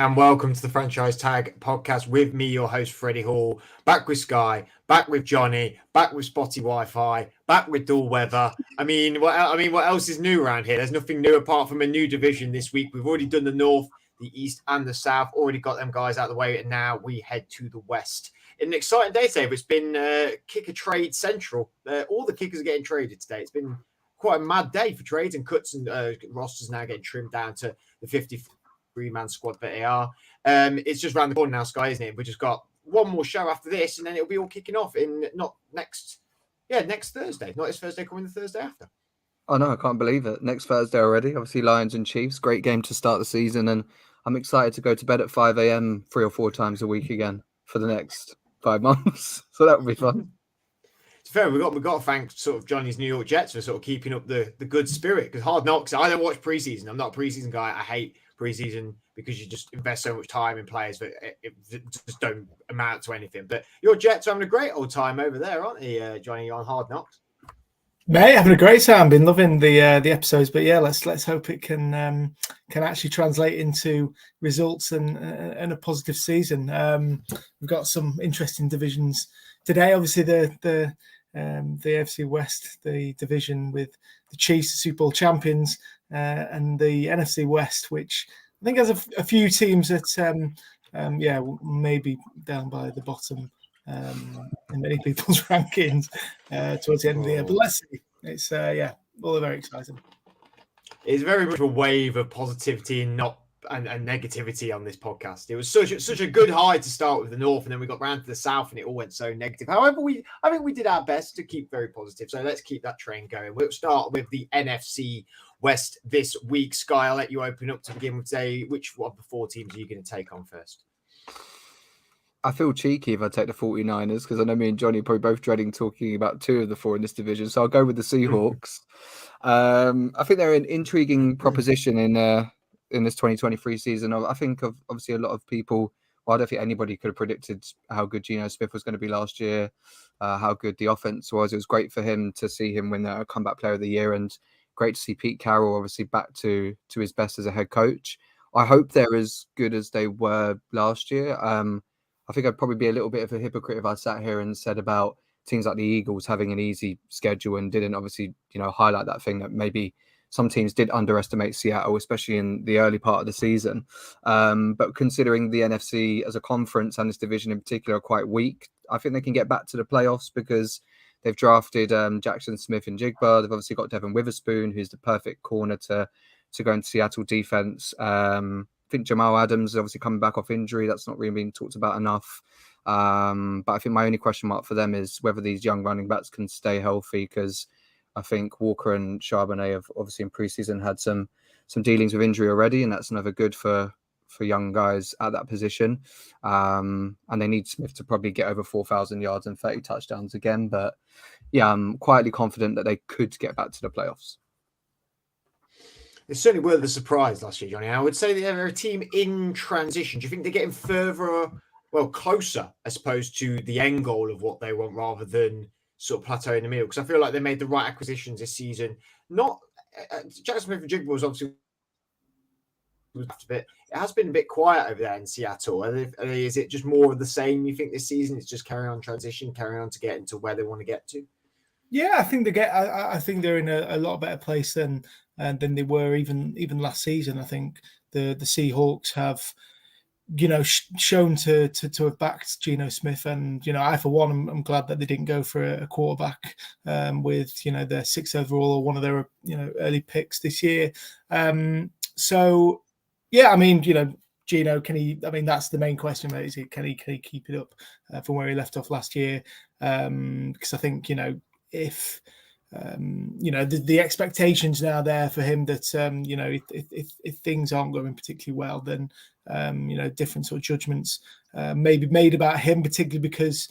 and welcome to the Franchise Tag podcast with me, your host, Freddie Hall. Back with Sky, back with Johnny, back with Spotty Wi-Fi, back with dual weather. What else is new around here? There's nothing new apart from a new division this week. We've already done the North, the East, and the South. Already got them guys out of the way, and now we head to the West. An exciting day today. It's been kicker trade central. All the kickers are getting traded today. It's been quite a mad day for trades and cuts, and rosters now getting trimmed down to the 53-man squad that they are. It's just around the corner now, Sky, isn't it? We just got one more show after this, and then it'll be all kicking off in next Thursday. Not this Thursday, coming the Thursday after. Oh no, I can't believe it. Next Thursday already. Obviously, Lions and Chiefs. Great game to start the season, and I'm excited to go to bed at 5 a.m. 3 or 4 times a week again for the next 5 months. So that would be fun. It's fair. We've got to thank sort of Johnny's New York Jets for sort of keeping up the good spirit, because Hard Knocks, I don't watch preseason. I'm not a preseason guy. I hate preseason because you just invest so much time in players that it just don't amount to anything. But your Jets are having a great old time over there, aren't they, Johnny, on Hard Knocks? Mate, having a great time. Been loving the episodes, but yeah, let's hope it can actually translate into results and a positive season. We've got some interesting divisions today. Obviously, the AFC West, the division with the Chiefs, the Super Bowl champions, and the NFC West, which I think has a few teams that maybe down by the bottom in many people's rankings towards the end of the year. But let's see. It's all very exciting. It's very much a wave of positivity and negativity on this podcast. It was such a good high to start with the North, and then we got round to the South, and it all went so negative. However, I think we did our best to keep very positive. So let's keep that train going. We'll start with the NFC West this week. Sky, I'll let you open up to begin with today. Which of the 4 teams are you going to take on first? I feel cheeky if I take the 49ers, because I know me and Johnny are probably both dreading talking about 2 of the 4 in this division. So I'll go with the Seahawks. I think they're an intriguing proposition in this 2023 season. I think of obviously a lot of people. Well, I don't think anybody could have predicted how good Geno Smith was going to be last year, how good the offense was. It was great for him to see him win a comeback player of the year, and great to see Pete Carroll obviously back to his best as a head coach. I hope they're as good as they were last year. I think I'd probably be a little bit of a hypocrite if I sat here and said about teams like the Eagles having an easy schedule and didn't obviously, highlight that thing that maybe some teams did underestimate Seattle, especially in the early part of the season. But considering the NFC as a conference and this division in particular are quite weak, I think they can get back to the playoffs because they've drafted Jackson Smith and Jigba. They've obviously got Devin Witherspoon, who's the perfect corner to go into Seattle defense. I think Jamal Adams is obviously coming back off injury. That's not really being talked about enough. But I think my only question mark for them is whether these young running backs can stay healthy, because I think Walker and Charbonnet have obviously in preseason had some dealings with injury already, and that's never good for young guys at that position. And they need Smith to probably get over 4,000 yards and 30 touchdowns again. But yeah, I'm quietly confident that they could get back to the playoffs. They certainly were the surprise last year, Johnny. I would say they're a team in transition. Do you think they're getting closer, I suppose, to the end goal of what they want rather than sort of plateau in the middle? Because I feel like they made the right acquisitions this season. Not Jackson Smith and Jigba was obviously a bit. It has been a bit quiet over there in Seattle. Is it just more of the same? You think this season it's just carrying on to get into where they want to get to? Yeah, I think I think they're in a lot better place than they were even last season. I think the Seahawks have, shown to have backed Geno Smith, and I for one I'm glad that they didn't go for a quarterback with their 6th overall or one of their early picks this year. So yeah, I mean Geno, can he? I mean that's the main question, mate. Is it can he keep it up from where he left off last year? Because I think if the expectations now there for him that if things aren't going particularly well, then different sort of judgments may be made about him, particularly because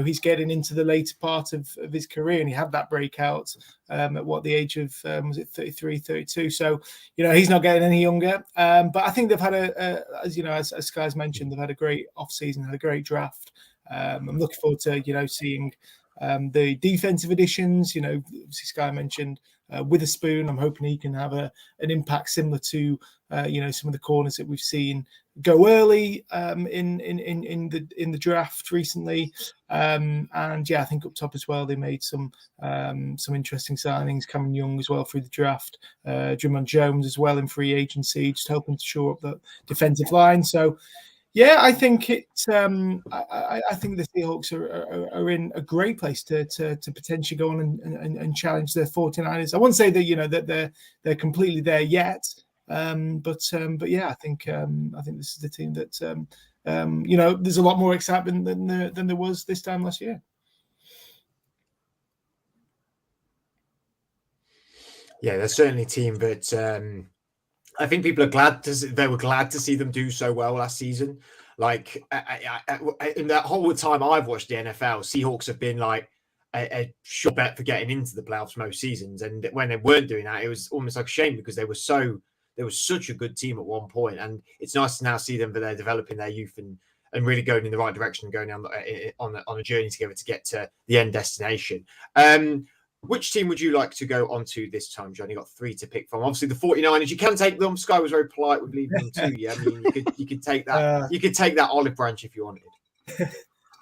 he's getting into the later part of his career, and he had that breakout at the age of was it 33, 32? So he's not getting any younger. But I think they've had as Sky's mentioned, they've had a great off season, had a great draft. I'm looking forward to seeing the defensive additions. Obviously Sky mentioned Witherspoon. I'm hoping he can have an impact similar to some of the corners that we've seen go early in the draft recently. And yeah, I think up top as well, they made some interesting signings. Cameron Young as well through the draft, Drummond Jones as well in free agency, just helping to shore up the defensive line. So yeah, I think it's. I think the Seahawks are in a great place to potentially go on and challenge the 49ers. I wouldn't say that that they're completely there yet, but yeah, I think this is the team that there's a lot more excitement than there was this time last year. Yeah, there's certainly a team that. I think people are they were glad to see them do so well last season. Like in that whole time I've watched the NFL, Seahawks have been like a sure bet for getting into the playoffs most seasons. And when they weren't doing that, it was almost like a shame because they were such a good team at one point. And it's nice to now see them, but they're developing their youth and really going in the right direction, going on a journey together to get to the end destination. Which team would you like to go on to this time, John? You got 3 to pick from. Obviously, the 49ers. You can take them. Sky was very polite with leaving them to you. I mean, you could take that. You could take that olive branch if you wanted.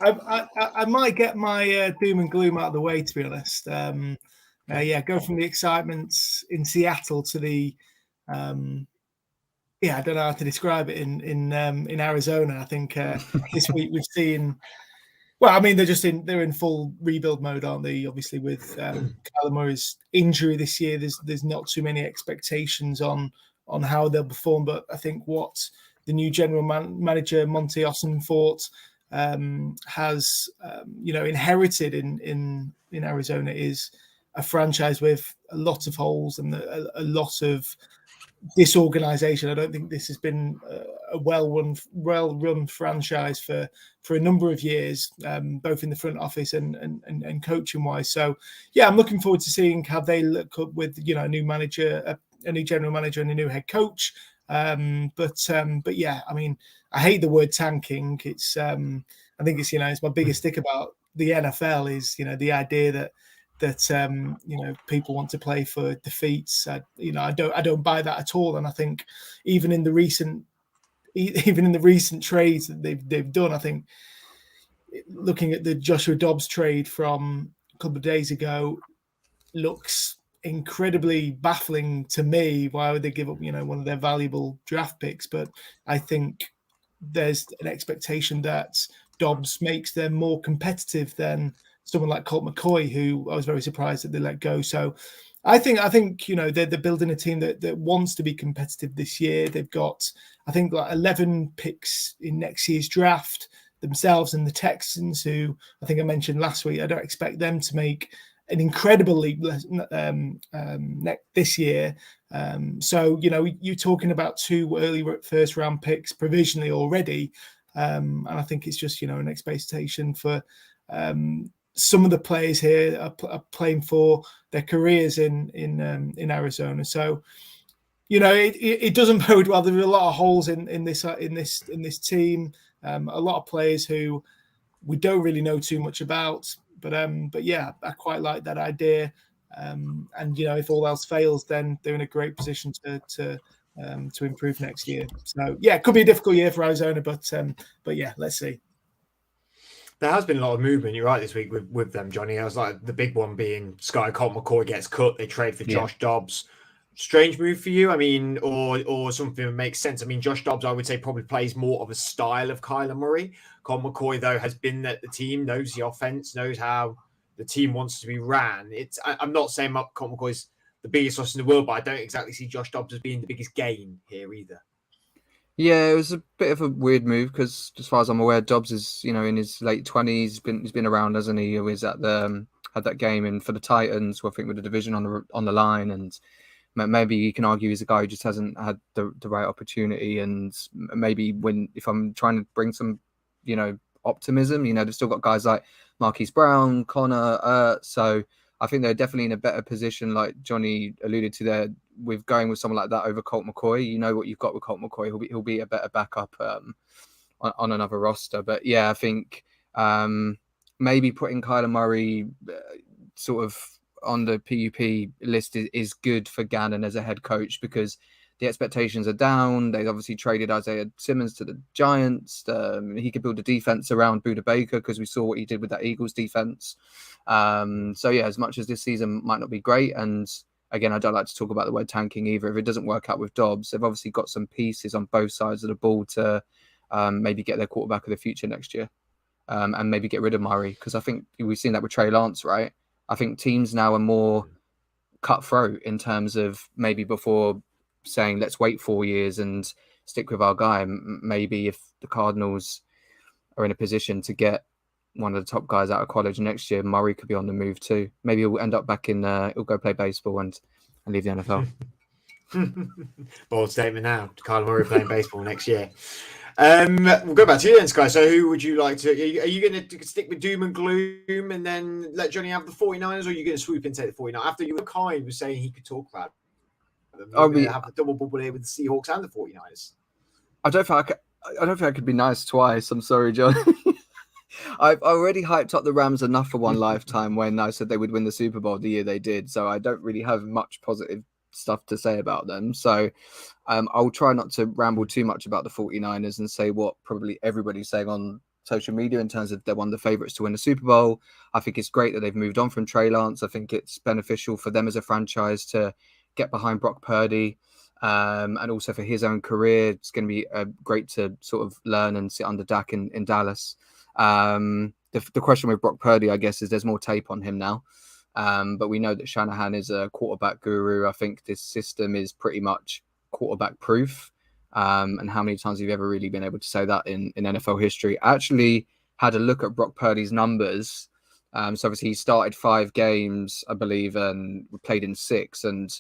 I might get my doom and gloom out of the way, to be honest. Go from the excitement in Seattle to the I don't know how to describe it in Arizona. I think this week we've seen. Well, I mean, they're in full rebuild mode, aren't they? Obviously, with Kyler Murray's injury this year, there's not too many expectations on how they'll perform. But I think what the new general manager Monty Ossenfort has inherited in Arizona is a franchise with a lot of holes and a lot of disorganization. I don't think this has been a well-run franchise for a number of years, both in the front office and coaching wise. So yeah, I'm looking forward to seeing how they look up with a new manager, a new general manager, and a new head coach. But yeah, I mean, I hate the word tanking. It's I think it's my biggest stick about the NFL is the idea that people want to play for defeats. I don't buy that at all. And I think even in the recent trades that they've done, I think looking at the Joshua Dobbs trade from a couple of days ago looks incredibly baffling to me. Why would they give up one of their valuable draft picks? But I think there's an expectation that Dobbs makes them more competitive than someone like Colt McCoy, who I was very surprised that they let go. So I think they're building a team that wants to be competitive this year. They've got, I think, like 11 picks in next year's draft themselves, and the Texans, who I think I mentioned last week, I don't expect them to make an incredible leap this year. So you're talking about 2 early first round picks provisionally already, and I think it's just an expectation for some of the players here are playing for their careers in Arizona. So, it doesn't bode well. There are a lot of holes in this team. A lot of players who we don't really know too much about. But yeah, I quite like that idea. And if all else fails, then they're in a great position to improve next year. So yeah, it could be a difficult year for Arizona, but yeah, let's see. There has been a lot of movement, you're right, this week with them, Johnny. I was like, the big one being Colt McCoy gets cut. They trade for Josh Dobbs. Strange move for you? I mean, or something that makes sense. I mean, Josh Dobbs, I would say, probably plays more of a style of Kyler Murray. Colt McCoy, though, has been at the team, knows the offense, knows how the team wants to be ran. I'm not saying Colt McCoy's the biggest loss in the world, but I don't exactly see Josh Dobbs as being the biggest gain here either. Yeah, it was a bit of a weird move because, as far as I'm aware, Dobbs is in his late 20s. He's been around, hasn't he? He was at that game and for the Titans, I think, with the division on the line, and maybe you can argue he's a guy who just hasn't had the right opportunity. And maybe if I'm trying to bring some optimism, they've still got guys like Marquise Brown, Connor, so I think they're definitely in a better position, like Johnny alluded to there, with going with someone like that over Colt McCoy. You know what you've got with Colt McCoy. He'll be a better backup on another roster. But yeah, I think maybe putting Kyler Murray sort of on the PUP list is good for Gannon as a head coach, because the expectations are down. They've obviously traded Isaiah Simmons to the Giants. He could build a defense around Budda Baker, because we saw what he did with that Eagles defense. So yeah, as much as this season might not be great, and again, I don't like to talk about the word tanking either. If it doesn't work out with Dobbs, they've obviously got some pieces on both sides of the ball to maybe get their quarterback of the future next year, and maybe get rid of Murray, because I think we've seen that with Trey Lance, right? I think teams now are more cutthroat in terms of maybe before saying let's wait 4 years and stick with our guy. Maybe if the Cardinals are in a position to get one of the top guys out of college next year, Murray could be on the move too. Maybe he'll end up back in he'll go play baseball and leave the NFL. Bold statement now. Kyler Murray playing baseball next year. We'll go back to you then, Sky. So who would you like to... Are you going to stick with doom and gloom and then let Johnny have the 49ers, or are you going to swoop in and take the 49ers? After you were kind with saying he could talk about them, you're going to have a double bubble here with the Seahawks and the 49ers. I don't think I could be nice twice. I'm sorry, John. I've already hyped up the Rams enough for one lifetime when I said they would win the Super Bowl the year they did. So I don't really have much positive stuff to say about them. So I'll try not to ramble too much about the 49ers and say what probably everybody's saying on social media in terms of they're one of the favorites to win the Super Bowl. I think it's great that they've moved on from Trey Lance. I think it's beneficial for them as a franchise to get behind Brock Purdy. And also for his own career, it's going to be great to sort of learn and sit under Dak in Dallas. The question with Brock Purdy, I guess, is there's more tape on him now. But we know that Shanahan is a quarterback guru. I think this system is pretty much quarterback proof. And how many times have you ever really been able to say that in NFL history? I actually had a look at Brock Purdy's numbers. So obviously he started 5 games, I believe, and played in 6. And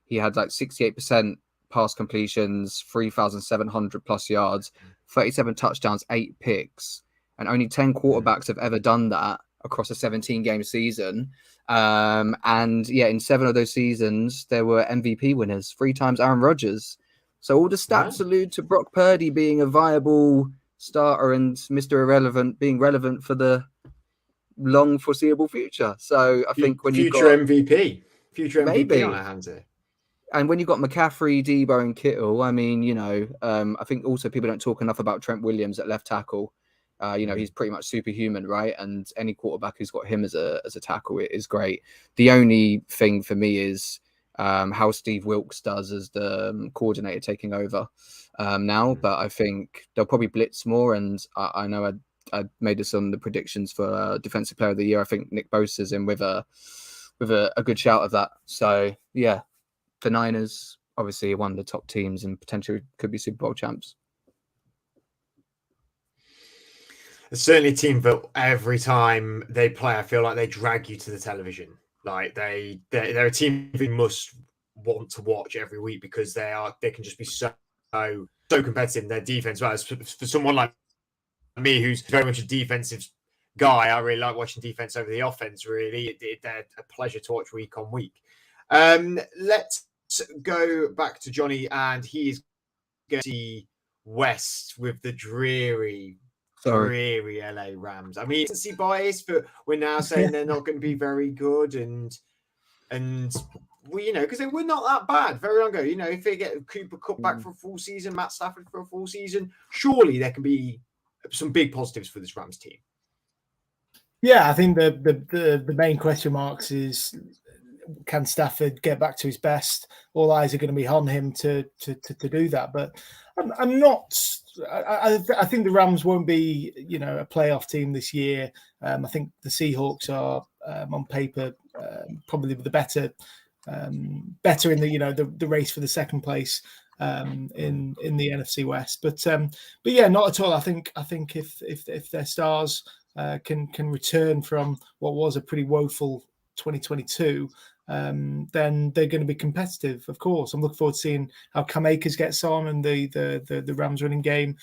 he had like 68% pass completions, 3,700 plus yards, 37 touchdowns, 8 picks. And only 10 quarterbacks have ever done that across a 17-game season. And yeah, in 7 of those seasons, there were MVP winners, 3 times Aaron Rodgers. So all the stats allude to Brock Purdy being a viable starter and Mr. Irrelevant being relevant for the long foreseeable future. So I think when you've got future MVP on our hands here. And when you've got McCaffrey, Debo, and Kittle, I mean, you know, I think also people don't talk enough about Trent Williams at left tackle. You know, he's pretty much superhuman, right? And any quarterback who's got him as a tackle is great. The only thing for me is how Steve Wilkes does as the coordinator taking over now. But I think they'll probably blitz more. And I know I made this on the predictions for Defensive Player of the Year. I think Nick Bosa's in with a good shout of that. So yeah, the Niners obviously are one of the top teams and potentially could be Super Bowl champs. It's certainly a team that every time they play, I feel like they drag you to the television. Like they're a team you must want to watch every week because they can just be so competitive in their defense. Well, for someone like me who's very much a defensive guy, I really like watching defense over the offense. Really, they're a pleasure to watch week on week. Let's go back to Johnny, and he is going to see West with the dreary LA Rams. I mean, it's a bias, but we're now saying they're not going to be very good, and we, you know, because they were not that bad very long ago. You know, if they get Cooper Kupp back for a full season, Matt Stafford for a full season, surely there can be some big positives for this Rams team. Yeah, I think the main question marks is, can Stafford get back to his best? All eyes are going to be on him to do that. But I'm not. I think the Rams won't be, you know, a playoff team this year. I think the Seahawks are on paper probably the better in the, you know, the race for the second place in the NFC West. But yeah, not at all. I think if their stars can return from what was a pretty woeful 2022, then they're going to be competitive. Of course, I'm looking forward to seeing how Cam Akers gets on and the Rams running game.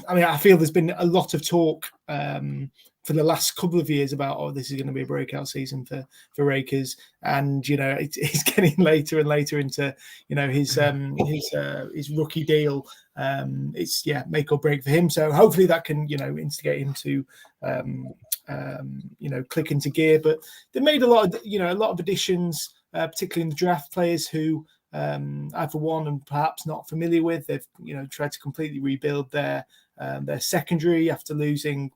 I feel there's been a lot of talk for the last couple of years about, this is going to be a breakout season for Akers, and you know it's getting later and later into, you know, his rookie deal. It's make or break for him. So hopefully that can, you know, instigate him to click into gear. But they made a lot of additions, particularly in the draft, players who I, for one, am perhaps not familiar with. They've tried to completely rebuild their secondary after losing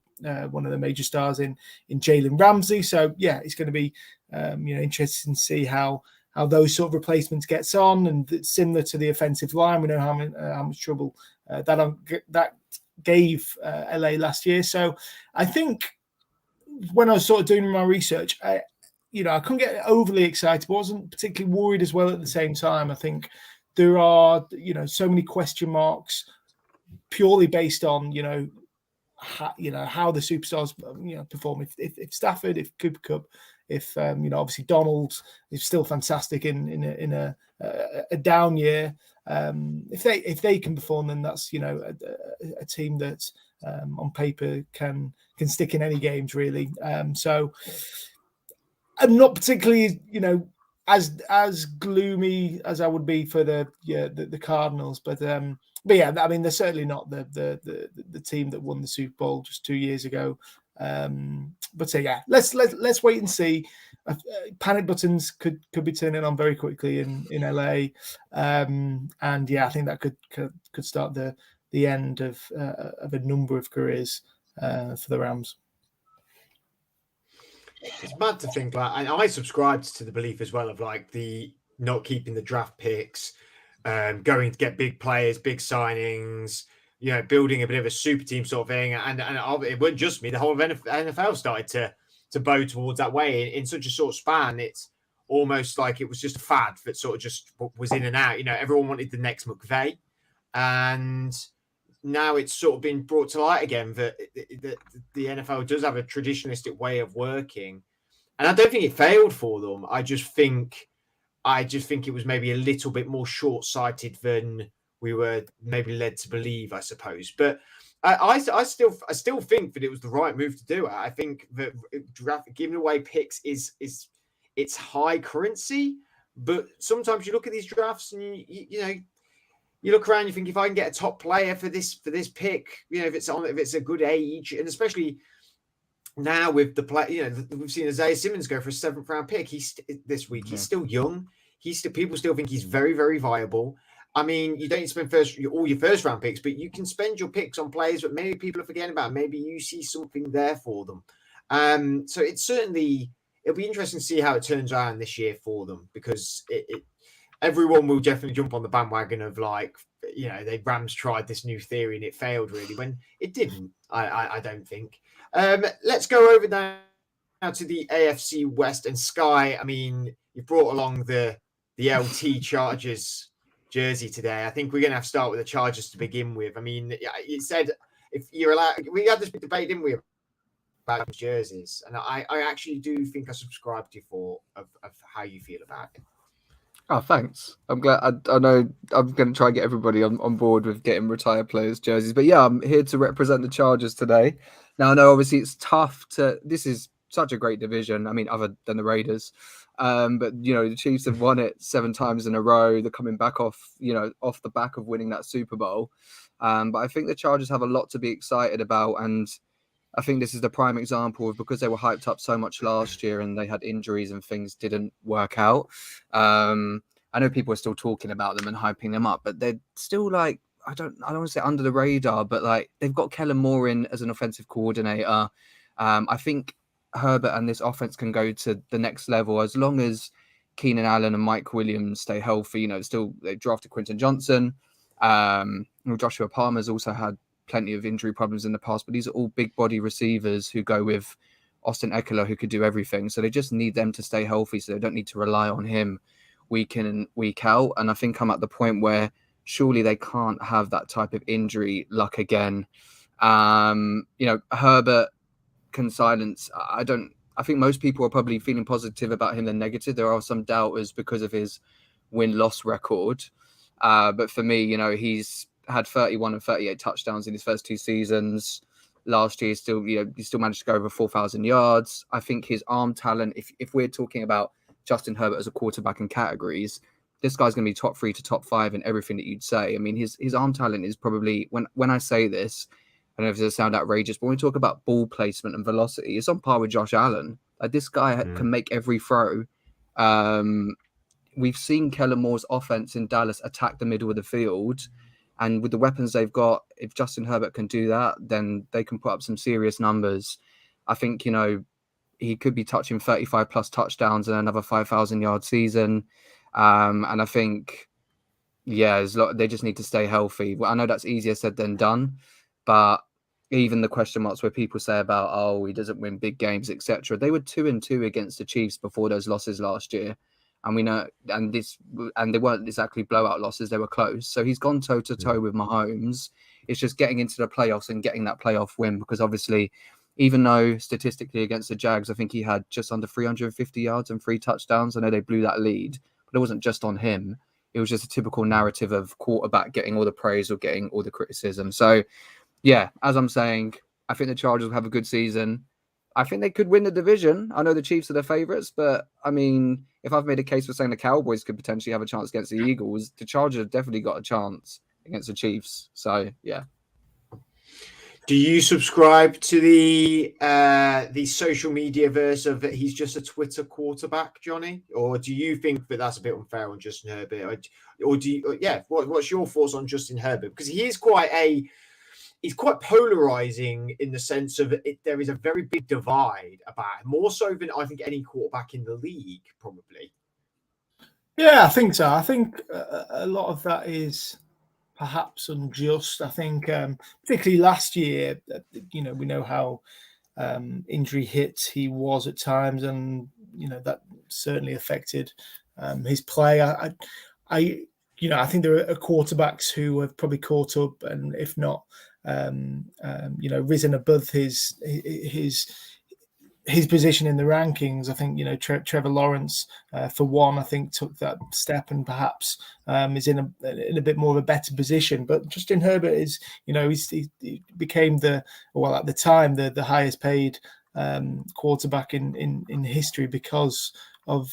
one of the major stars in Jalen Ramsey. So yeah, it's going to be interesting to see how those sort of replacements gets on, and it's similar to the offensive line. We know how much trouble that gave LA last year. So I think when I was sort of doing my research, I couldn't get overly excited, but wasn't particularly worried as well at the same time. I think there are, so many question marks purely based on, how the superstars, perform. If Stafford, if Cooper Kupp, if obviously Donald is still fantastic in a down year. If they can perform, then that's a team that on paper can stick in any games really. So I'm not particularly as gloomy as I would be for the Cardinals, but yeah, I mean they're certainly not the team that won the Super Bowl just 2 years ago. But so yeah, let's wait and see. Panic buttons could be turning on very quickly in LA, and yeah, I think that could start the end of a number of careers for the Rams. It's mad to think I subscribed to the belief as well of like the not keeping the draft picks, going to get big players, big signings, building a bit of a super team sort of thing. And it wasn't just me. The whole of NFL started to bow towards that way in such a short span. It's almost like it was just a fad that sort of just was in and out. Everyone wanted the next McVay, and now it's sort of been brought to light again that the NFL does have a traditionalistic way of working. And I don't think it failed for them. I just think it was maybe a little bit more short-sighted than we were maybe led to believe, I suppose. But I still think that it was the right move to do it. I think that giving away picks is it's high currency, but sometimes you look at these drafts and you look around, you think if I can get a top player for this pick, if it's a good age, and especially now with the play, we've seen Isaiah Simmons go for a 7th round pick. This week. He's still young. People still think he's very, very viable. I mean, you don't spend all your first round picks, but you can spend your picks on players that maybe people are forgetting about. Maybe you see something there for them. So it'll be interesting to see how it turns around this year for them, because everyone will definitely jump on the bandwagon of the Rams tried this new theory and it failed really, when it didn't. I don't think. Let's go over now to the AFC West and Sky. I mean, you brought along the LT Chargers jersey today. I think we're going to have to start with the Chargers to begin with. I mean, you said if you're allowed, we had this debate, didn't we, about jerseys? And I actually do think I subscribe to you of how you feel about it. Oh, thanks. I'm glad. I know I'm going to try and get everybody on board with getting retired players' jerseys. But yeah, I'm here to represent the Chargers today. Now, I know obviously it's tough this is such a great division. I mean, other than the Raiders. But, the Chiefs have won it 7 times in a row. They're coming back off the back of winning that Super Bowl. But I think the Chargers have a lot to be excited about. And I think this is the prime example of, because they were hyped up so much last year and they had injuries and things didn't work out. I know people are still talking about them and hyping them up, but they're still I don't want to say under the radar, but they've got Kellen Moore in as an offensive coordinator. I think Herbert and this offense can go to the next level as long as Keenan Allen and Mike Williams stay healthy. They drafted Quentin Johnson. Joshua Palmer's also had plenty of injury problems in the past, but these are all big body receivers who go with Austin Eckler, who could do everything. So they just need them to stay healthy, so they don't need to rely on him week in and week out. And I think I'm at the point where surely they can't have that type of injury luck again. Herbert can silence. I think most people are probably feeling positive about him than negative. There are some doubters because of his win-loss record. But for me, he's had 31 and 38 touchdowns in his first 2 seasons. Last year, he still managed to go over 4,000 yards. I think his arm talent, if we're talking about Justin Herbert as a quarterback in categories, this guy's going to be top 3 to top 5 in everything that you'd say. I mean, his arm talent is probably, when I say this, I don't know if it sound outrageous, but when we talk about ball placement and velocity, it's on par with Josh Allen. Like, this guy can make every throw. We've seen Kellen Moore's offense in Dallas attack the middle of the field. And with the weapons they've got, if Justin Herbert can do that, then they can put up some serious numbers. I think, he could be touching 35 plus touchdowns and another 5,000 yard season. And I think, they just need to stay healthy. Well, I know that's easier said than done, but even the question marks where people say about, he doesn't win big games, etc. They were 2-2 against the Chiefs before those losses last year. And we know, and they weren't exactly blowout losses. They were close. So he's gone toe to toe with Mahomes. It's just getting into the playoffs and getting that playoff win, because obviously, even though statistically against the Jags, I think he had just under 350 yards and 3 touchdowns. I know they blew that lead, but it wasn't just on him. It was just a typical narrative of quarterback getting all the praise or getting all the criticism. So, as I'm saying, I think the Chargers will have a good season. I think they could win the division. I know the Chiefs are the favourites, but I mean, if I've made a case for saying the Cowboys could potentially have a chance against the Eagles, the Chargers have definitely got a chance against the Chiefs. So, yeah. Do you subscribe to the social media verse of that he's just a Twitter quarterback, Johnny? Or do you think that that's a bit unfair on Justin Herbert? Or do you, what's your thoughts on Justin Herbert? Because he is he's quite polarizing in the sense of there is a very big divide about him, more so than I think any quarterback in the league, probably. Yeah, I think so. I think a lot of that is perhaps unjust. I think particularly last year, we know how injury hit he was at times, and that certainly affected his play. I think there are quarterbacks who have probably caught up, and if not, risen above his position in the rankings. I think Trevor Lawrence, for one, I think took that step and perhaps is in a bit more of a better position. But Justin Herbert is, he became at the time the highest paid quarterback in history because of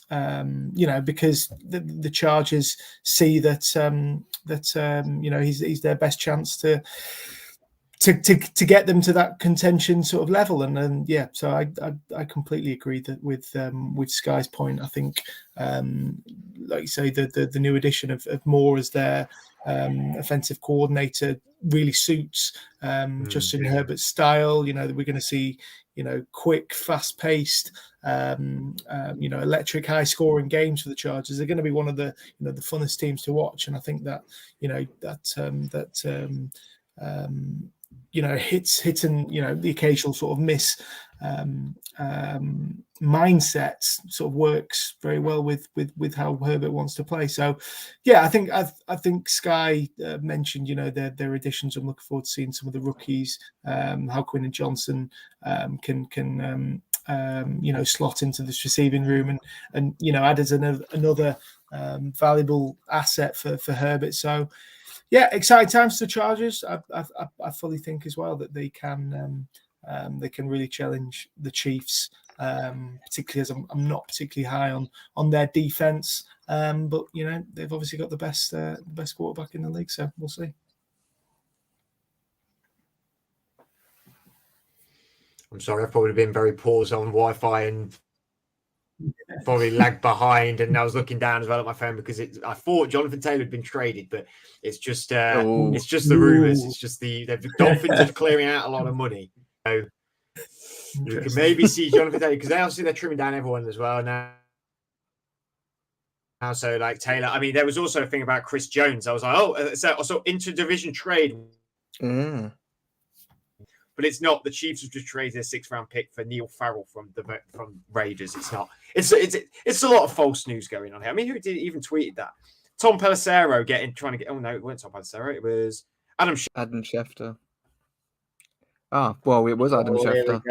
because the Chargers see that he's their best chance to get them to that contention sort of level, and so I completely agree that with Sky's point. I think like you say, the new addition of Moore as their offensive coordinator really suits Justin Herbert's style. We're going to see quick, fast-paced, electric, high-scoring games for the Chargers. They're going to be one of the the funnest teams to watch, and I think that hits and the occasional sort of miss mindset sort of works very well with how Herbert wants to play. So I think Sky mentioned their additions. I'm looking forward to seeing some of the rookies, how Quinn and Johnson can slot into this receiving room and add as another valuable asset for Herbert. So exciting times for the Chargers. I fully think as well that they can really challenge the Chiefs, particularly as I'm not particularly high on their defense. But they've obviously got the best quarterback in the league, so we'll see. I'm sorry, I've probably been very paused on Wi-Fi and probably lagged behind, and I was looking down as well at my phone because I thought Jonathan Taylor had been traded, but it's just it's just the rumors. It's just the Dolphins are clearing out a lot of money. So you can maybe see Jonathan Taylor, because obviously they're trimming down everyone as well now. So like Taylor, I mean, there was also a thing about Chris Jones. I was like, so inter-division trade. But it's not. The Chiefs have just traded a 6th round pick for Neil Farrell from Raiders. It's not. It's a lot of false news going on here. I mean, who did even tweeted that? Tom Pelissero trying to get. Oh no, it wasn't Tom Pelissero. It was Adam Schefter. Ah, well, it was Adam Schefter.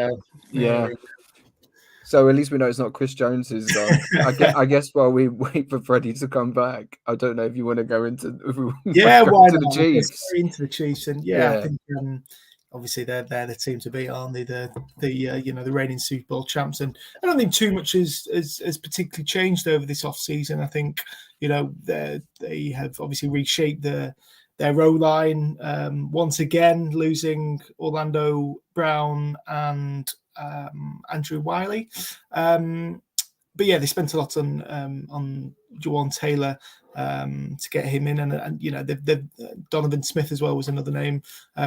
Yeah. So at least we know it's not Chris Jones who's gone. I guess while we wait for Freddie to come back, I don't know if you want to go into the Chiefs. Into the Chiefs, and I think. Obviously, they're the team to beat, aren't they? The reigning Super Bowl champs, and I don't think too much has particularly changed over this off season. I think they have obviously reshaped the their O-line, once again losing Orlando Brown and Andrew Wiley. But yeah, they spent a lot on Jawan Taylor to get him in, and you know, they've Donovan Smith as well was another name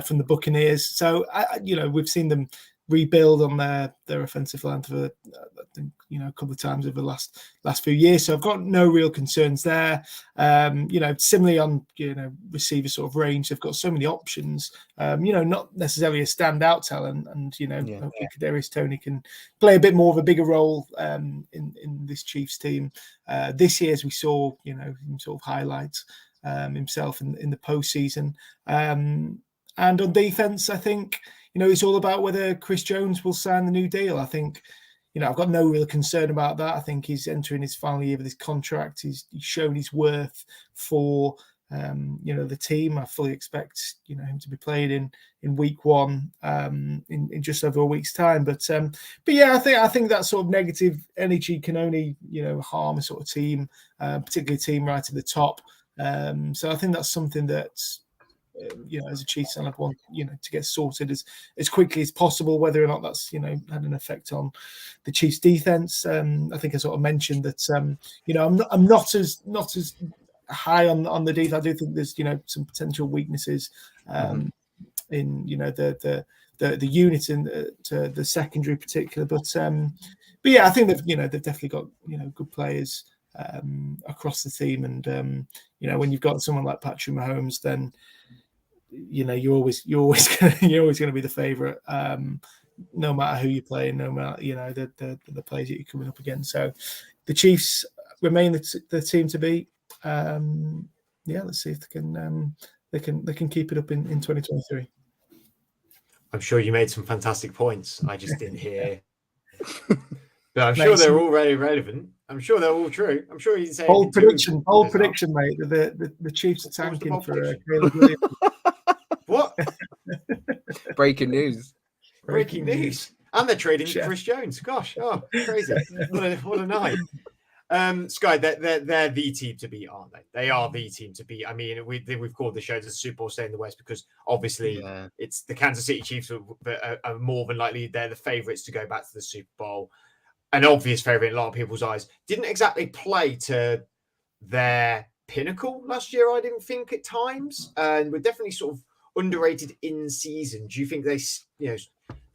from the Buccaneers. So you know, we've seen them rebuild on their offensive line for I think, you know, a couple of times over the last few years. So I've got no real concerns there. You know, similarly on, you know, receiver sort of range, they've got so many options. You know, not necessarily a standout talent, and you know, hopefully Kadarius Toney can play a bit more of a bigger role in this Chiefs team this year, as we saw, you know, him sort of highlight himself in the postseason. And on defense, I think, you know, it's all about whether Chris Jones will sign the new deal. I think, you know, I've got no real concern about that. I think he's entering his final year of this contract. He's shown his worth for, you know, the team. I fully expect, you know, him to be played in week one in just over a week's time. But yeah, I think that sort of negative energy can only, you know, harm a sort of team, particularly a team right at the top. So I think that's something that's, you know, as a Chiefs fan, I'd want, you know, to get sorted as quickly as possible. Whether or not that's, you know, had an effect on the Chiefs' defense, I think I sort of mentioned that. You know, I'm not as high on the defense. I do think there's, you know, some potential weaknesses in, you know, the unit in the secondary particular. But yeah, I think they've definitely got, you know, good players across the team, and you know, when you've got someone like Patrick Mahomes, then you know, you're always going to be the favorite, no matter who you play, no matter, you know, the players that you're coming up against. So the Chiefs remain the team to beat. Yeah, let's see if they can keep it up in 2023. I'm sure you made some fantastic points. I just didn't hear. But I'm sure they're all very relevant. I'm sure they're all true. I'm sure you didn't say bold prediction, mate. The Chiefs are tanking for Caleb Williams. What? Breaking news. Breaking news. And they're trading Chris Jones. Gosh, crazy. What a night. Sky, they're the team to beat, aren't they? They are the team to beat. I mean, we've called the show the Superbowl Stay in the West because obviously it's the Kansas City Chiefs are more than likely they're the favourites to go back to the Super Bowl. An obvious favourite in a lot of people's eyes. Didn't exactly play to their pinnacle last year, I didn't think, at times. And we're definitely sort of underrated in season. Do you think they're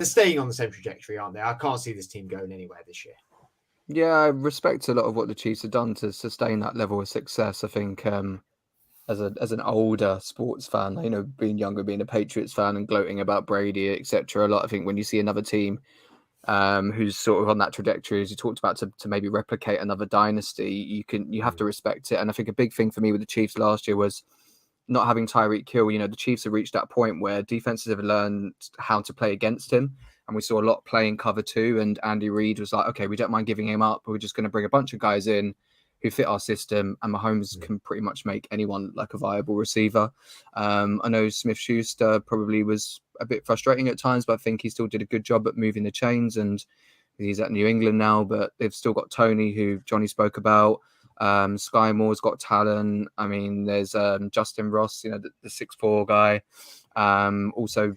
staying on the same trajectory, aren't they? I can't see this team going anywhere this year. Yeah, I respect a lot of what the Chiefs have done to sustain that level of success. I think as an older sports fan, you know, being younger, being a Patriots fan and gloating about Brady, etc. A lot. I think when you see another team who's sort of on that trajectory, as you talked about, to maybe replicate another dynasty, you have to respect it. And I think a big thing for me with the Chiefs last year was not having Tyreek Hill. You know, the Chiefs have reached that point where defenses have learned how to play against him. And we saw a lot playing cover 2. And Andy Reid was like, okay, we don't mind giving him up, but we're just going to bring a bunch of guys in who fit our system. And Mahomes can pretty much make anyone like a viable receiver. I know Smith-Schuster probably was a bit frustrating at times, but I think he still did a good job at moving the chains. And he's at New England now, but they've still got Toney, who Johnny spoke about. Sky Moore's got talent. I mean, there's Justin Ross, you know, the 6'4" guy. Also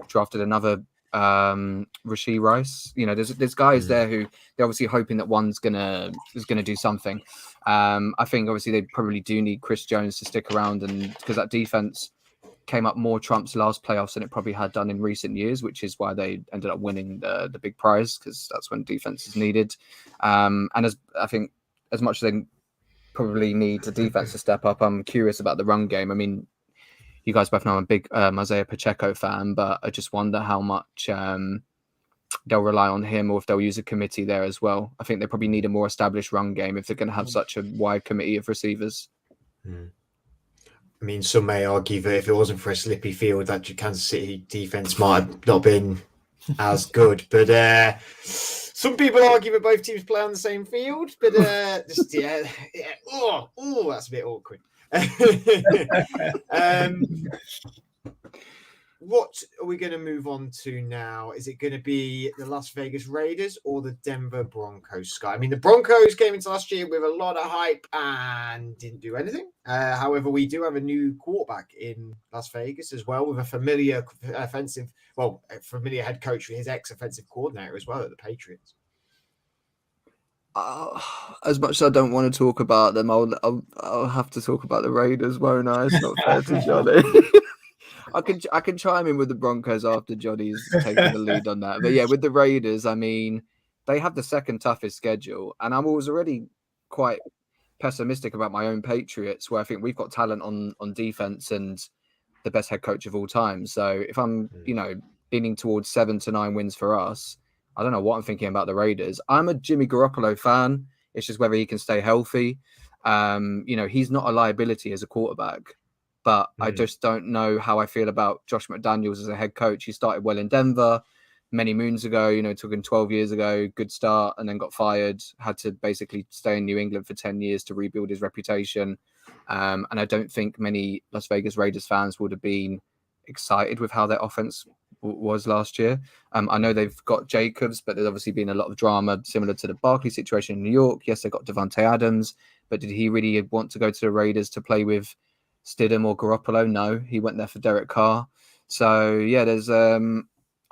drafted another Rashee Rice. You know, there's guys there who they're obviously hoping that one's gonna do something. I think obviously they probably do need Chris Jones to stick around, and because that defense came up more trumps last playoffs than it probably had done in recent years, which is why they ended up winning the big prize, because that's when defense is needed. And as much as they probably need the defense to step up, I'm curious about the run game. I mean, you guys both know I'm a big Isaiah Pacheco fan, but I just wonder how much they'll rely on him, or if they'll use a committee there as well. I think they probably need a more established run game if they're going to have such a wide committee of receivers. I mean, some may argue that if it wasn't for a slippy field, that Kansas City defense might have not been as good. But some people argue that both teams play on the same field. But that's a bit awkward. what are we going to move on to now? Is it going to be the Las Vegas Raiders or the Denver Broncos, Sky? I mean, the Broncos came into last year with a lot of hype and didn't do anything. However, we do have a new quarterback in Las Vegas as well, with a familiar familiar head coach with his ex-offensive coordinator as well at the Patriots. As much as I don't want to talk about them, I'll have to talk about the Raiders, won't I? It's not fair to Johnny. I can chime in with the Broncos after Johnny's taking the lead on that. But yeah, with the Raiders, I mean, they have the second toughest schedule, and I was already quite pessimistic about my own Patriots, where I think we've got talent on defense and the best head coach of all time. So if I'm, leaning towards 7 to 9 wins for us, I don't know what I'm thinking about the Raiders. I'm a Jimmy Garoppolo fan. It's just whether he can stay healthy. He's not a liability as a quarterback, but I just don't know how I feel about Josh McDaniels as a head coach. He started well in Denver many moons ago, took him 12 years ago, good start, and then got fired, had to basically stay in New England for 10 years to rebuild his reputation. And I don't think many Las Vegas Raiders fans would have been excited with how their offense was last year. I know they've got Jacobs, but there's obviously been a lot of drama similar to the Barkley situation in New York. Yes, they got Devontae Adams, but did he really want to go to the Raiders to play with Stidham or Garoppolo? No, he went there for Derek Carr. So yeah, there's a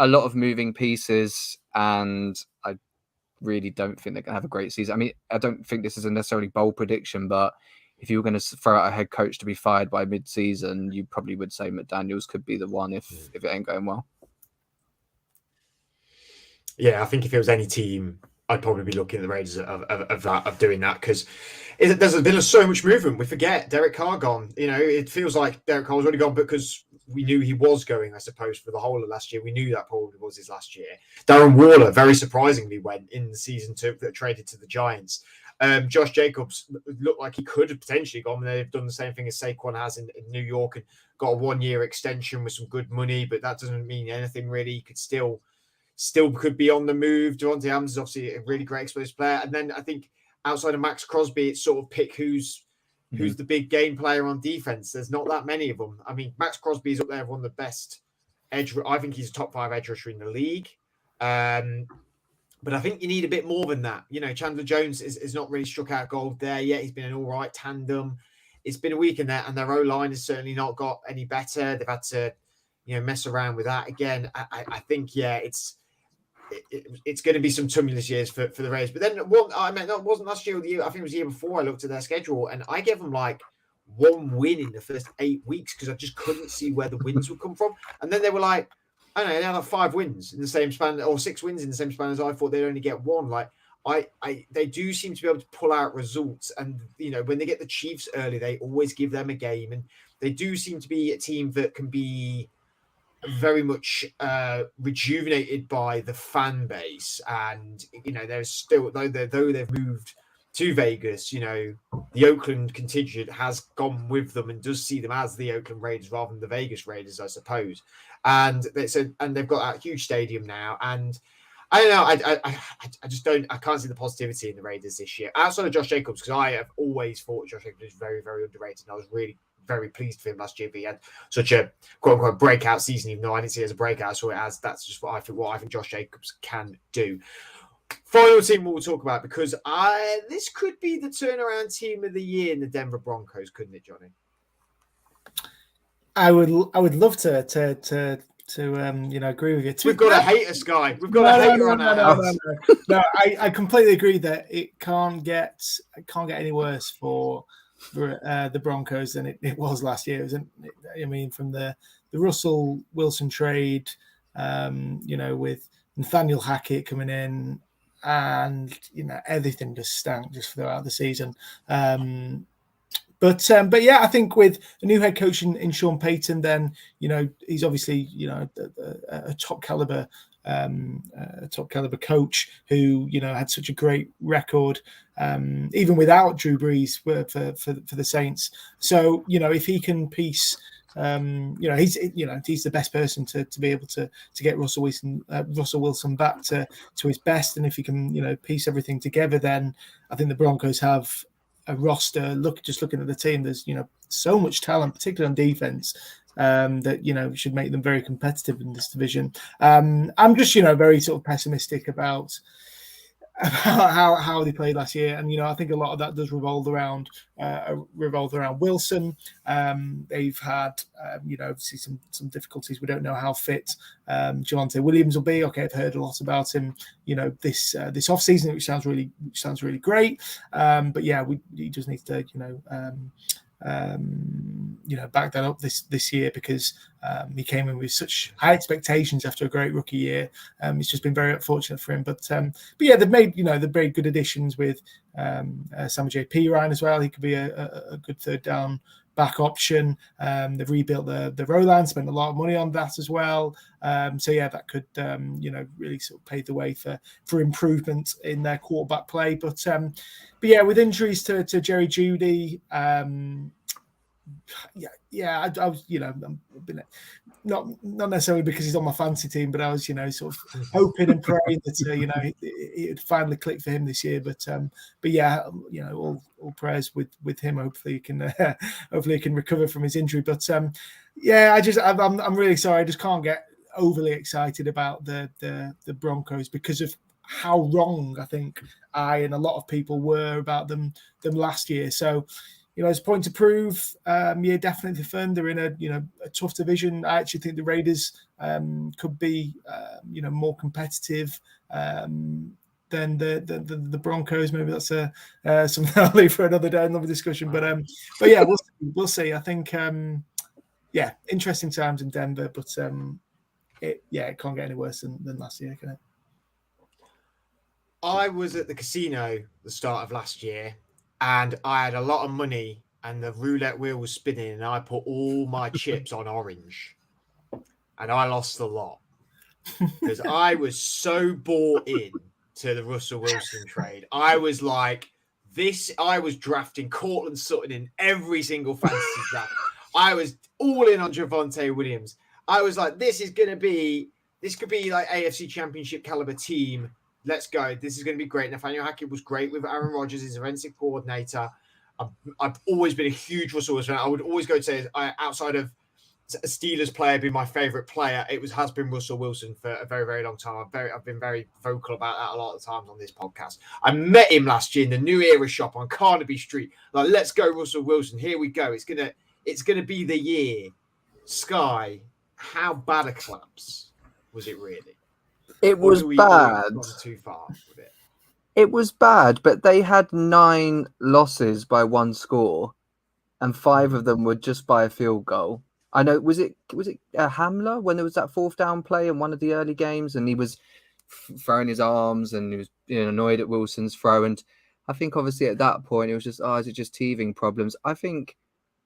lot of moving pieces, and I really don't think they're going to have a great season. I mean, I don't think this is a necessarily bold prediction, but if you were going to throw out a head coach to be fired by mid-season, you probably would say McDaniels could be the one if it ain't going well. Yeah, I think if it was any team, I'd probably be looking at the Raiders of doing that, because there's been so much movement. We forget Derek Carr gone. It feels like Derek Carr was already gone because we knew he was going, I suppose, for the whole of last year. We knew that probably was his last year. Darren Waller, very surprisingly, went in the season traded to the Giants. Josh Jacobs looked like he could have potentially gone. They've done the same thing as Saquon has in New York and got a 1-year extension with some good money, but that doesn't mean anything really. He could still could be on the move. Devontae Adams is obviously a really great explosive player. And then I think outside of Max Crosby, it's sort of pick who's the big game player on defense. There's not that many of them. I mean, Max Crosby is up there, one of the best edge. I think he's a top 5 edge rusher in the league. But I think you need a bit more than that. Chandler Jones is not really struck out gold there yet. He's been an all right tandem. It's been a week in there, and their O-line has certainly not got any better. They've had to, mess around with that again. I think, it's going to be some tumultuous years for the Raiders. But then that wasn't last year or the year. I think it was the year before. I looked at their schedule, and I gave them like 1 win in the first 8 weeks because I just couldn't see where the wins would come from. And then they were like, I don't know, they had like 5 wins in the same span, or 6 wins in the same span as I thought they'd only get 1. Like they do seem to be able to pull out results, and when they get the Chiefs early, they always give them a game, and they do seem to be a team that can be very much rejuvenated by the fan base. And there's still, though they've moved to Vegas, the Oakland contingent has gone with them and does see them as the Oakland Raiders rather than the Vegas Raiders, I suppose. And they've got that huge stadium now. And I don't know, I just I can't see the positivity in the Raiders this year outside of Josh Jacobs, because I have always thought Josh Jacobs is very, very underrated, and I was really very pleased for him last year. But he had such a quote unquote breakout season, even though I didn't see it as a breakout. I saw it as that's just what I think Josh Jacobs can do. Final team we'll talk about, because this could be the turnaround team of the year in the Denver Broncos, couldn't it, Johnny? I would love to agree with you. We've got a hater, Sky. We've got a hater on our house. No, I completely agree that it can't get any worse for the Broncos than it was last year. From the Russell Wilson trade, with Nathaniel Hackett coming in, and everything just stank just throughout the season. But yeah, I think with a new head coach in Sean Peyton, then he's obviously a top caliber coach who had such a great record, even without Drew Brees for the Saints. So if he can piece, he's the best person to be able to get Russell Wilson back to his best, and if he can piece everything together, then I think the Broncos have a roster. Looking at the team, there's so much talent, particularly on defense. that should make them very competitive in this division. I'm just very sort of pessimistic about how they played last year, and I think a lot of that does revolve around Wilson. They've had obviously some difficulties. We don't know how fit Javonte Williams will be. Okay, I've heard a lot about him this off season, which sounds really great. But yeah, he just needs to back that up this year, because he came in with such high expectations after a great rookie year. It's just been very unfortunate for him, but yeah, they've made good additions with Sammy J. Ryan as well. He could be a good third down back option. They've rebuilt the row line, spent a lot of money on that as well. So yeah, that could really sort of pave the way for improvement in their quarterback play. But yeah, with injuries to Jerry Jeudy, I was not necessarily because he's on my fantasy team, but I was sort of hoping and praying that it would finally click for him this year. But yeah, all prayers with him. Hopefully he can recover from his injury. But yeah, I'm really sorry. I just can't get overly excited about the Broncos because of how wrong I think I and a lot of people were about them last year. So there's a point to prove. Yeah, definitely the fun. They're in a tough division. I actually think the Raiders could be more competitive than the Broncos. Maybe that's something I'll leave for another day, another discussion. But yeah, we'll see. I think yeah, interesting times in Denver, but it can't get any worse than last year, can it? I was at the casino the start of last year, and I had a lot of money, and the roulette wheel was spinning, and I put all my chips on orange, and I lost a lot because I was so bought in to the Russell Wilson trade. I was like, I was drafting Cortland Sutton in every single fantasy draft. I was all in on Javonte Williams. I was like, this could be like AFC Championship caliber team. Let's go. This is going to be great. Nathaniel Hackett was great with Aaron Rodgers, his offensive coordinator. I've always been a huge Russell Wilson fan. I would always go to say, outside of a Steelers player being my favorite player, has been Russell Wilson for a very, very long time. I've been very vocal about that a lot of times on this podcast. I met him last year in the New Era shop on Carnaby Street. Like, let's go, Russell Wilson. Here we go. It's gonna be the year. Sky, how bad a collapse was it really? It was bad. Too far with it. It was bad, but they had 9 losses by 1 score, and 5 of them were just by a field goal. I know. Was it Hamler when there was that 4th down play in one of the early games, and he was throwing his arms and he was annoyed at Wilson's throw. And I think obviously at that point it was just, is it just teething problems? I think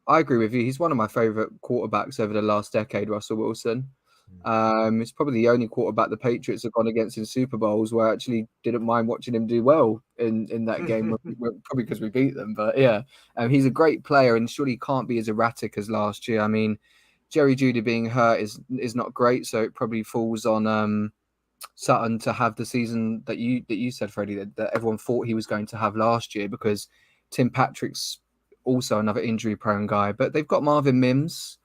I agree with you. He's one of my favorite quarterbacks over the last decade, Russell Wilson. It's probably the only quarterback the Patriots have gone against in Super Bowls where I actually didn't mind watching him do well in that game, probably because we beat them. But yeah, he's a great player, and surely he can't be as erratic as last year. I mean, Jerry Jeudy being hurt is not great, so it probably falls on Sutton to have the season that you said, Freddie, that everyone thought he was going to have last year, because Tim Patrick's also another injury-prone guy. But they've got Marvin Mims.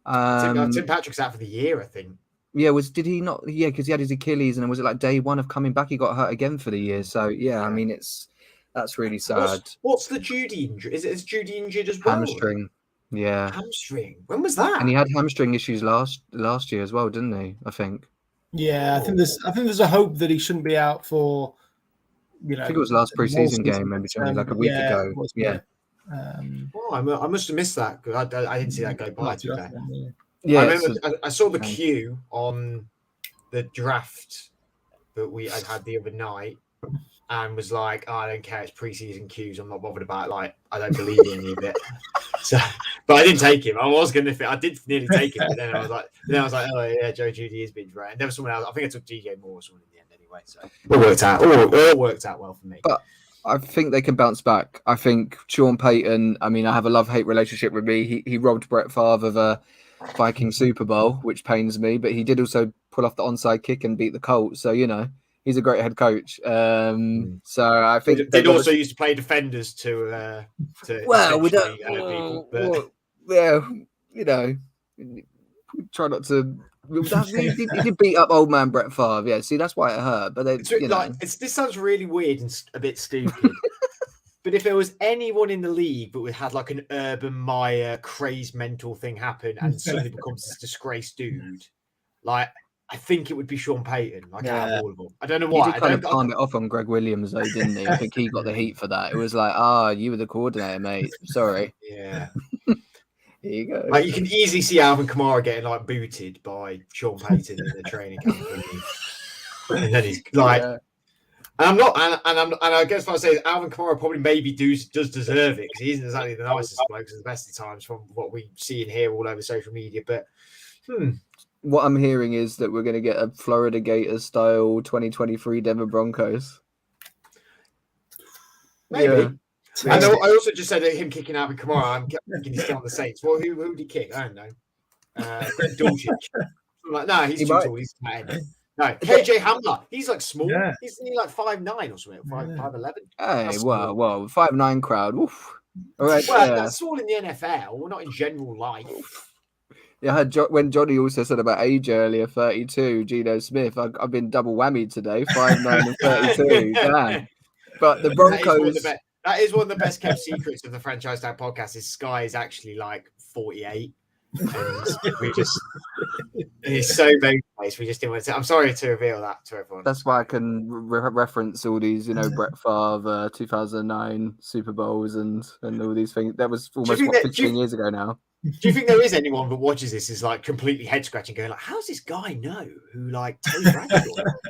Tim Patrick's out for the year, I think. Yeah, did he not? Yeah, because he had his Achilles, and was it like day 1 of coming back, he got hurt again for the year. So yeah. I mean, that's really sad. What's the Jeudy injury? Is Jeudy injured as well? Hamstring. Yeah. Hamstring. When was that? And he had hamstring issues last year as well, didn't he? I think. Yeah, I think there's a hope that he shouldn't be out for. I think it was last preseason game, maybe like a week ago. Yeah. I must have missed that because I didn't see that go by. Yeah, I remember I saw the queue on the draft that we had the other night, and was like, I don't care, it's preseason queues. I'm not bothered about it. Like, I don't believe in any of it. So, but I didn't take him. I did nearly take him, but then I was like, oh yeah, Joe Jeudy is being right. And there was someone else. I think I took DJ Moore or someone in the end anyway. So it worked out well for me. But I think they can bounce back. I think Sean Peyton, I mean, I have a love-hate relationship with me. He robbed Brett Favre of a Viking Super Bowl, which pains me, but he did also pull off the onside kick and beat the Colts. So, he's a great head coach. So I think they also used to play defenders to well, we don't. People, but... Well, try not to. He did beat up old man Brett Favre. Yeah, see, that's why it hurt. But this sounds really weird and a bit stupid. But if there was anyone in the league that had like an Urban Meyer crazed mental thing happen and suddenly becomes this disgraced dude, like I think it would be Sean Peyton. Like out of all of them, I don't know why. He did kind of palm it off on Greg Williams, though, didn't he? I think he got the heat for that. It was like, you were the coordinator, mate. Sorry. Yeah. Here you go. Like you can easily see Alvin Kamara getting like booted by Sean Payton in the training camp, and then he's like, and I guess what I say is Alvin Kamara probably maybe does deserve it because he isn't exactly the nicest bloke at the best of times from what we see and hear all over social media. But what I'm hearing is that we're going to get a Florida Gators style 2023 Denver Broncos. Maybe. Yeah. I know. I also just said that him kicking Alvin Kamara. I'm thinking he's still on the Saints. Well, who did he kick? I don't know. Greg Dulcich. I'm like, no, he's too tall. He's tight. No, KJ Hamler. He's like small. Yeah. He's like 5'9" or something. 5'11". Hey, well, 5'9" crowd. Oof. All right. Well, that's all in the NFL, not in general life. Yeah, when Johnny also said about age earlier, 32, Geno Smith. I've been double whammied today, 5'9" and 32. Damn. But the Broncos. That is one of the best kept secrets of the Franchise Tag podcast. Is Sky is actually like 48, and he's so very nice. We just didn't want to. I'm sorry to reveal that to everyone. That's why I can reference all these, Brett Favre, 2009 Super Bowls and all these things. That was almost 15 years ago now. Do you think there is anyone that watches this is like completely head scratching, going like, "How's this guy know who like Terry Bradshaw?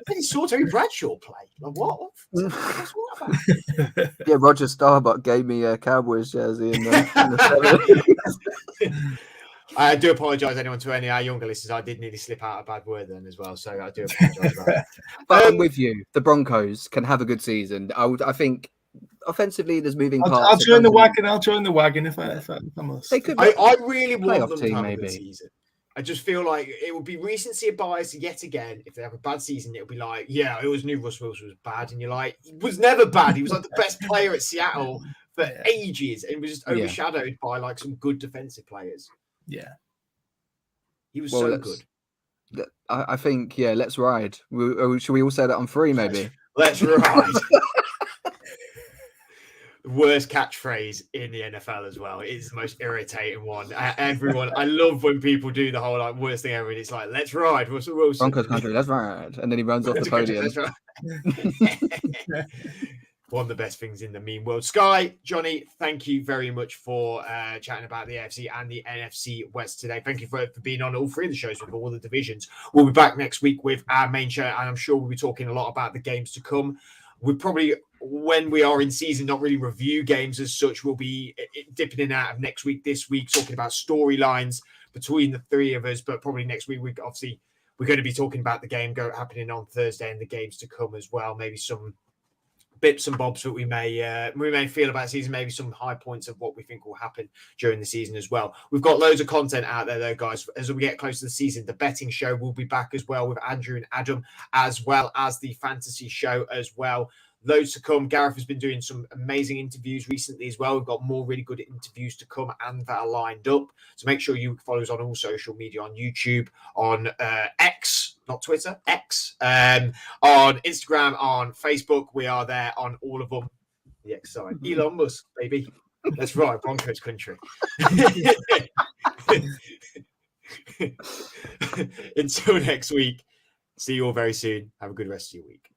He saw Terry Bradshaw play. Like what? What's what about?" Yeah, Roger Starbuck gave me a Cowboys jersey in the I do apologise, anyone to any of our younger listeners. I did nearly slip out a bad word then as well, so I do apologise for that. But I'm with you. The Broncos can have a good season. I think. Offensively, there's moving parts. I'll join the wagon. I'll join the wagon if I must. They could. I really want them to have maybe. a good season. I just feel like it would be recency bias yet again. If they have a bad season, it'll be like, yeah, I always knew Russ Wilson was bad, and you're like, he was never bad. He was like the best player at Seattle for ages, and was just overshadowed by like some good defensive players. Yeah, he was so good. I think, let's ride. Should we all say that on 3, maybe? Let's ride. Worst catchphrase in the NFL as well. It's the most irritating one. Everyone, I love when people do the whole like worst thing ever. And it's like, let's ride. Russell Wilson. Broncos country, let's ride. And then he runs off the podium. One of the best things in the meme world. Sky, Johnny, thank you very much for chatting about the AFC and the NFC West today. Thank you for being on all 3 of the shows with all the divisions. We'll be back next week with our main show, and I'm sure we'll be talking a lot about the games to come. We probably, when we are in season, not really review games as such. We'll be dipping in and out of next week, this week, talking about storylines between the 3 of us. But probably next week, we're going to be talking about the game happening on Thursday and the games to come as well. Maybe some bits and bobs that we may feel about the season, maybe some high points of what we think will happen during the season as well. We've got loads of content out there though, guys. As we get close to the season, the betting show will be back as well with Andrew and Adam, as well as the fantasy show as well. Loads to come. Gareth has been doing some amazing interviews recently as well. We've got more really good interviews to come and that are lined up. So make sure you follow us on all social media, on YouTube, on X, not Twitter, X, on Instagram, on Facebook. We are there on all of them. The X side. Elon Musk, baby. That's right, Broncos country. Until next week, see you all very soon. Have a good rest of your week.